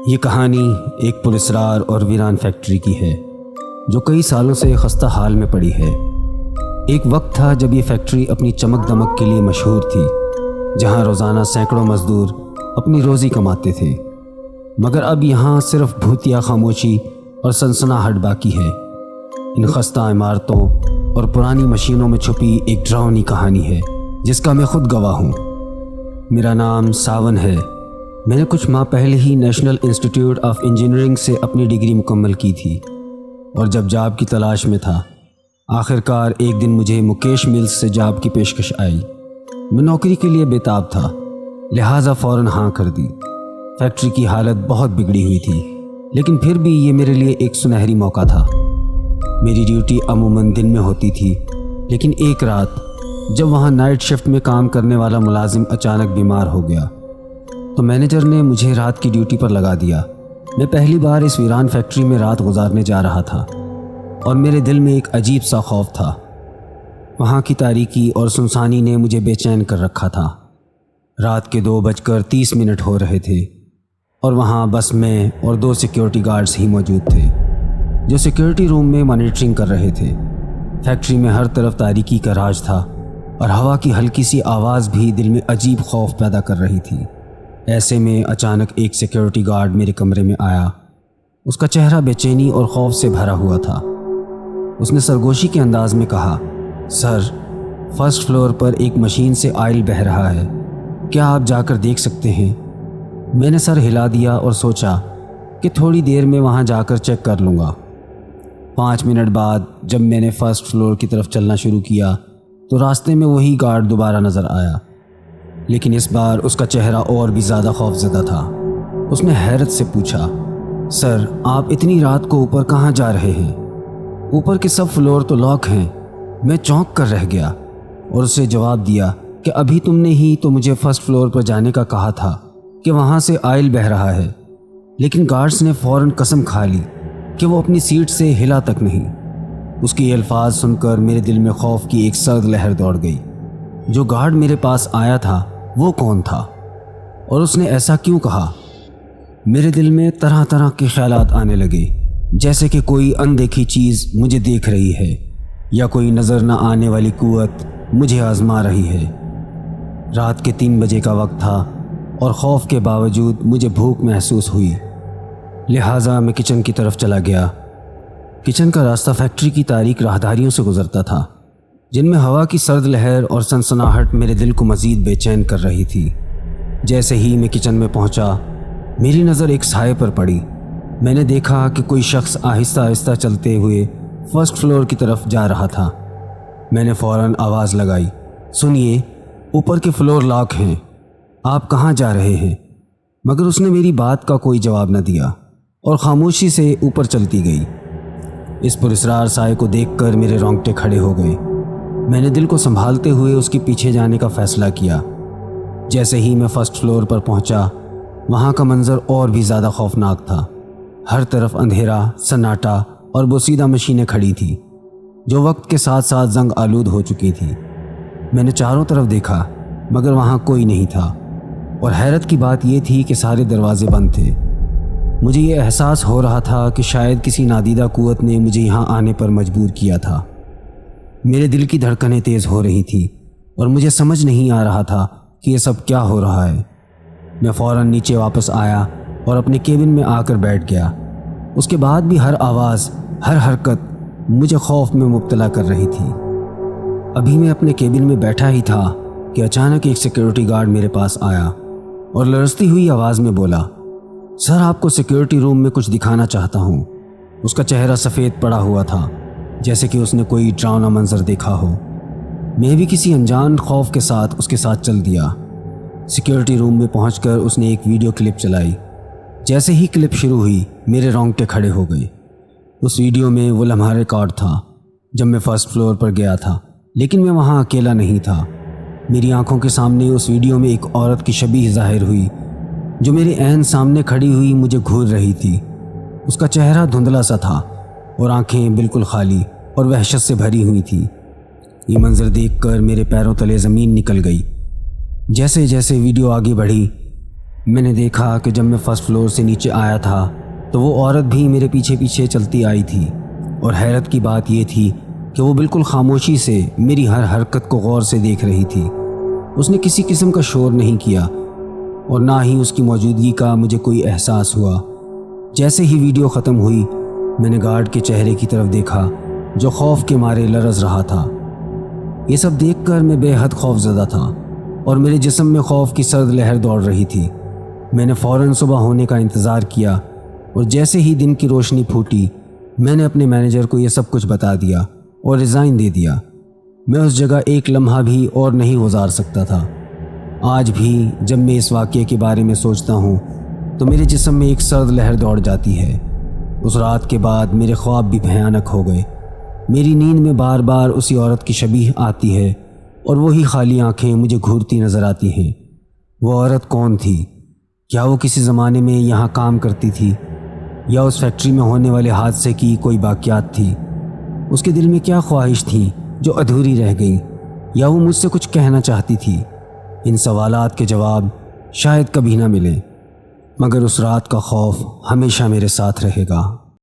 یہ کہانی ایک پراسرار اور ویران فیکٹری کی ہے جو کئی سالوں سے خستہ حال میں پڑی ہے۔ ایک وقت تھا جب یہ فیکٹری اپنی چمک دمک کے لیے مشہور تھی، جہاں روزانہ سینکڑوں مزدور اپنی روزی کماتے تھے، مگر اب یہاں صرف بھوتیا خاموشی اور سنسناہٹ باقی ہے۔ ان خستہ عمارتوں اور پرانی مشینوں میں چھپی ایک ڈراؤنی کہانی ہے جس کا میں خود گواہ ہوں۔ میرا نام ساون ہے۔ میں نے کچھ ماہ پہلے ہی نیشنل انسٹیٹیوٹ آف انجینئرنگ سے اپنی ڈگری مکمل کی تھی، اور جب جاب کی تلاش میں تھا، آخرکار ایک دن مجھے مکیش ملز سے جاب کی پیشکش آئی۔ میں نوکری کے لیے بے تاب تھا، لہٰذا فوراً ہاں کر دی۔ فیکٹری کی حالت بہت بگڑی ہوئی تھی، لیکن پھر بھی یہ میرے لیے ایک سنہری موقع تھا۔ میری ڈیوٹی عموماً دن میں ہوتی تھی، لیکن ایک رات جب وہاں نائٹ شفٹ میں کام کرنے والا ملازم اچانک بیمار ہو گیا تو مینیجر نے مجھے رات کی ڈیوٹی پر لگا دیا۔ میں پہلی بار اس ویران فیکٹری میں رات گزارنے جا رہا تھا، اور میرے دل میں ایک عجیب سا خوف تھا۔ وہاں کی تاریکی اور سنسانی نے مجھے بے چین کر رکھا تھا۔ رات کے 2:30 ہو رہے تھے، اور وہاں بس میں اور 2 سیکیورٹی گارڈز ہی موجود تھے جو سیکیورٹی روم میں مانیٹرنگ کر رہے تھے۔ فیکٹری میں ہر طرف تاریکی کا راج تھا، اور ہوا کی ہلکی سی آواز بھی دل میں عجیب خوف پیدا کر رہی تھی۔ ایسے میں اچانک ایک سیکیورٹی گارڈ میرے کمرے میں آیا۔ اس کا چہرہ بے چینی اور خوف سے بھرا ہوا تھا۔ اس نے سرگوشی کے انداز میں کہا، سر، فرسٹ فلور پر ایک مشین سے آئل بہہ رہا ہے، کیا آپ جا کر دیکھ سکتے ہیں؟ میں نے سر ہلا دیا اور سوچا کہ تھوڑی دیر میں وہاں جا کر چیک کر لوں گا۔ 5 منٹ بعد جب میں نے فرسٹ فلور کی طرف چلنا شروع کیا تو راستے میں وہی گارڈ دوبارہ نظر آیا، لیکن اس بار اس کا چہرہ اور بھی زیادہ خوف زدہ تھا۔ اس نے حیرت سے پوچھا، سر، آپ اتنی رات کو اوپر کہاں جا رہے ہیں؟ اوپر کے سب فلور تو لاک ہیں۔ میں چونک کر رہ گیا اور اسے جواب دیا کہ ابھی تم نے ہی تو مجھے فرسٹ فلور پر جانے کا کہا تھا کہ وہاں سے آئل بہہ رہا ہے۔ لیکن گارڈز نے فوراً قسم کھا لی کہ وہ اپنی سیٹ سے ہلا تک نہیں۔ اس کے یہ الفاظ سن کر میرے دل میں خوف کی ایک سرد لہر دوڑ گئی۔ جو گارڈ میرے پاس آیا تھا وہ کون تھا، اور اس نے ایسا کیوں کہا؟ میرے دل میں طرح طرح کے خیالات آنے لگے، جیسے کہ کوئی اندیکھی چیز مجھے دیکھ رہی ہے، یا کوئی نظر نہ آنے والی قوت مجھے آزما رہی ہے۔ رات کے 3 بجے کا وقت تھا، اور خوف کے باوجود مجھے بھوک محسوس ہوئی، لہٰذا میں کچن کی طرف چلا گیا۔ کچن کا راستہ فیکٹری کی تاریک راہداریوں سے گزرتا تھا، جن میں ہوا کی سرد لہر اور سنسناہٹ میرے دل کو مزید بے چین کر رہی تھی۔ جیسے ہی میں کچن میں پہنچا، میری نظر ایک سائے پر پڑی۔ میں نے دیکھا کہ کوئی شخص آہستہ آہستہ چلتے ہوئے فرسٹ فلور کی طرف جا رہا تھا۔ میں نے فوراً آواز لگائی، سنیے، اوپر کے فلور لاک ہیں، آپ کہاں جا رہے ہیں؟ مگر اس نے میری بات کا کوئی جواب نہ دیا اور خاموشی سے اوپر چلتی گئی۔ اس پراسرار سائے کو دیکھ کر میرے رونگٹے کھڑے ہو گئے۔ میں نے دل کو سنبھالتے ہوئے اس کے پیچھے جانے کا فیصلہ کیا۔ جیسے ہی میں فرسٹ فلور پر پہنچا، وہاں کا منظر اور بھی زیادہ خوفناک تھا۔ ہر طرف اندھیرا، سناٹا اور بوسیدہ مشینیں کھڑی تھیں جو وقت کے ساتھ ساتھ زنگ آلود ہو چکی تھیں۔ میں نے چاروں طرف دیکھا، مگر وہاں کوئی نہیں تھا، اور حیرت کی بات یہ تھی کہ سارے دروازے بند تھے۔ مجھے یہ احساس ہو رہا تھا کہ شاید کسی نادیدہ قوت نے مجھے یہاں آنے پر مجبور کیا تھا۔ میرے دل کی دھڑکنیں تیز ہو رہی تھیں، اور مجھے سمجھ نہیں آ رہا تھا کہ یہ سب کیا ہو رہا ہے۔ میں فوراً نیچے واپس آیا اور اپنے کیبن میں آ کر بیٹھ گیا۔ اس کے بعد بھی ہر آواز، ہر حرکت مجھے خوف میں مبتلا کر رہی تھی۔ ابھی میں اپنے کیبن میں بیٹھا ہی تھا کہ اچانک ایک سیکیورٹی گارڈ میرے پاس آیا اور لرزتی ہوئی آواز میں بولا، سر، آپ کو سیکیورٹی روم میں کچھ دکھانا چاہتا ہوں۔ اس کا چہرہ سفید پڑا ہوا تھا، جیسے کہ اس نے کوئی ڈراؤنا منظر دیکھا ہو۔ میں بھی کسی انجان خوف کے ساتھ اس کے ساتھ چل دیا۔ سیکیورٹی روم میں پہنچ کر اس نے ایک ویڈیو کلپ چلائی۔ جیسے ہی کلپ شروع ہوئی، میرے رونگٹے کھڑے ہو گئے۔ اس ویڈیو میں وہ لمحہ ریکارڈ تھا جب میں فرسٹ فلور پر گیا تھا، لیکن میں وہاں اکیلا نہیں تھا۔ میری آنکھوں کے سامنے اس ویڈیو میں ایک عورت کی شبیہ ظاہر ہوئی جو میرے عین سامنے کھڑی ہوئی مجھے گھور رہی تھی۔ اس کا چہرہ دھندلا سا تھا اور آنکھیں بالکل خالی اور وحشت سے بھری ہوئی تھیں۔ یہ منظر دیکھ کر میرے پیروں تلے زمین نکل گئی۔ جیسے جیسے ویڈیو آگے بڑھی، میں نے دیکھا کہ جب میں فرسٹ فلور سے نیچے آیا تھا تو وہ عورت بھی میرے پیچھے پیچھے چلتی آئی تھی، اور حیرت کی بات یہ تھی کہ وہ بالکل خاموشی سے میری ہر حرکت کو غور سے دیکھ رہی تھی۔ اس نے کسی قسم کا شور نہیں کیا اور نہ ہی اس کی موجودگی کا مجھے کوئی احساس ہوا۔ جیسے ہی ویڈیو ختم ہوئی میں نے گارڈ کے چہرے کی طرف دیکھا جو خوف کے مارے لرز رہا تھا۔ یہ سب دیکھ کر میں بے حد خوف زدہ تھا اور میرے جسم میں خوف کی سرد لہر دوڑ رہی تھی۔ میں نے فوراً صبح ہونے کا انتظار کیا اور جیسے ہی دن کی روشنی پھوٹی میں نے اپنے مینیجر کو یہ سب کچھ بتا دیا اور ریزائن دے دیا۔ میں اس جگہ ایک لمحہ بھی اور نہیں گزار سکتا تھا۔ آج بھی جب میں اس واقعے کے بارے میں سوچتا ہوں تو میرے جسم میں ایک سرد لہر دوڑ جاتی ہے۔ اس رات کے بعد میرے خواب بھی بھیانک ہو گئے۔ میری نیند میں بار بار اسی عورت کی شبیہ آتی ہے اور وہی خالی آنکھیں مجھے گھورتی نظر آتی ہیں۔ وہ عورت کون تھی؟ کیا وہ کسی زمانے میں یہاں کام کرتی تھی یا اس فیکٹری میں ہونے والے حادثے کی کوئی باقیات تھی؟ اس کے دل میں کیا خواہش تھی جو ادھوری رہ گئی، یا وہ مجھ سے کچھ کہنا چاہتی تھی؟ ان سوالات کے جواب شاید کبھی نہ ملیں، مگر اس رات کا خوف ہمیشہ میرے ساتھ رہے گا۔